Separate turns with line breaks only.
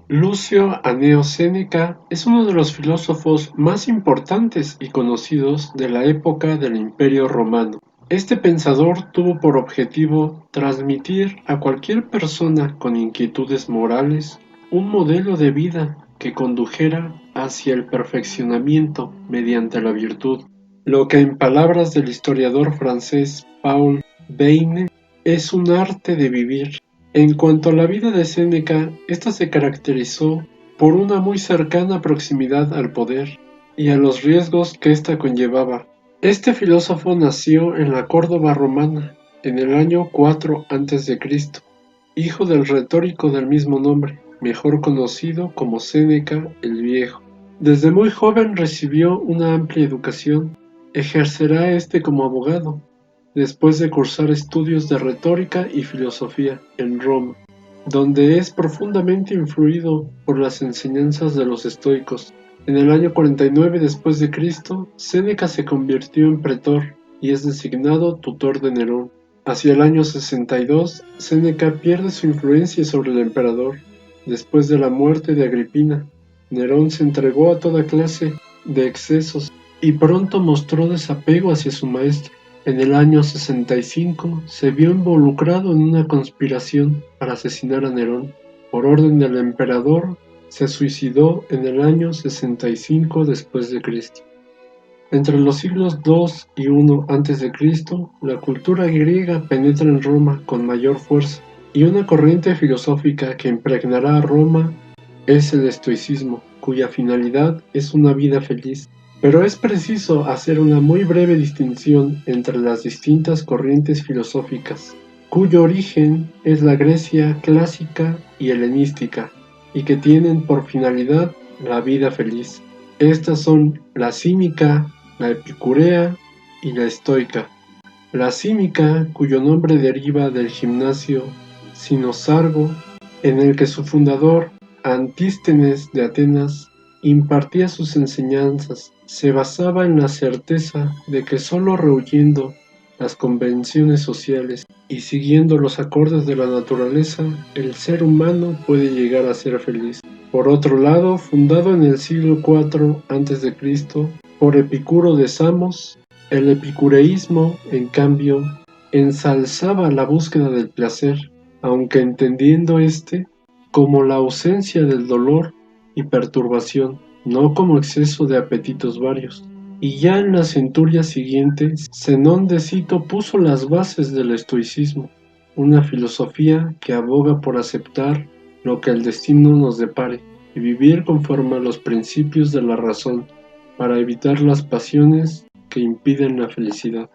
Lucio Anneo Séneca es uno de los filósofos más importantes y conocidos de la época del Imperio Romano. Este pensador tuvo por objetivo transmitir a cualquier persona con inquietudes morales un modelo de vida que condujera hacia el perfeccionamiento mediante la virtud, lo que en palabras del historiador francés Paul Baine es un arte de vivir. En cuanto a la vida de Séneca, ésta se caracterizó por una muy cercana proximidad al poder y a los riesgos que ésta conllevaba. Este filósofo nació en la Córdoba romana en el año 4 a.C., hijo del retórico del mismo nombre, mejor conocido como Séneca el Viejo. Desde muy joven recibió una amplia educación. Ejercerá como abogado, después de cursar estudios de retórica y filosofía en Roma, donde es profundamente influido por las enseñanzas de los estoicos. En el año 49 después de Cristo, Séneca se convirtió en pretor y es designado tutor de Nerón. Hacia el año 62, Séneca pierde su influencia sobre el emperador. Después de la muerte de Agripina, Nerón se entregó a toda clase de excesos y pronto mostró desapego hacia su maestro. En el año 65 se vio involucrado en una conspiración para asesinar a Nerón. Por orden del emperador, se suicidó en el año 65 después de Cristo. Entre los siglos II y I a.C., la cultura griega penetra en Roma con mayor fuerza, y una corriente filosófica que impregnará a Roma es el estoicismo, cuya finalidad es una vida feliz. Pero es preciso hacer una muy breve distinción entre las distintas corrientes filosóficas, cuyo origen es la Grecia clásica y helenística, y que tienen por finalidad la vida feliz. Estas son la cínica, la epicurea y la estoica. La cínica, cuyo nombre deriva del gimnasio Cinosargo, en el que su fundador, Antístenes de Atenas, impartía sus enseñanzas, se basaba en la certeza de que sólo rehuyendo las convenciones sociales y siguiendo los acordes de la naturaleza, el ser humano puede llegar a ser feliz. Por otro lado, fundado en el siglo IV a.C. por Epicuro de Samos, el epicureísmo, en cambio, ensalzaba la búsqueda del placer, aunque entendiendo como la ausencia del dolor y perturbación, no como exceso de apetitos varios. Y ya en las centurias siguientes, Zenón de Cito puso las bases del estoicismo, una filosofía que aboga por aceptar lo que el destino nos depare y vivir conforme a los principios de la razón, para evitar las pasiones que impiden la felicidad.